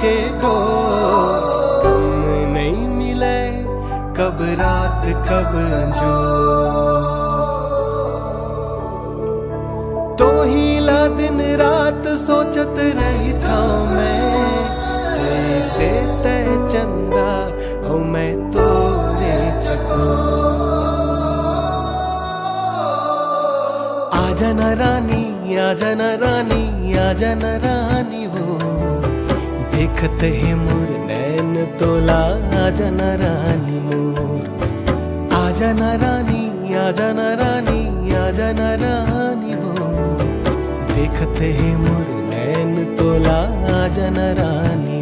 के डोर। कम नहीं मिले कब रात कब अंजोर। तो हीला दिन रात सोचत रही था मैं, जैसे तय चंदा ओ मैं तोरे चकोर। आजा न रानी आजा न रानी आजा न रानी वो, देखत है मोर नैन तोला आजा न रानी मोर। आजा न रानी आजा न रानी आजा न रानी वो, देखत है मोर नैन तोला आजा न रानी।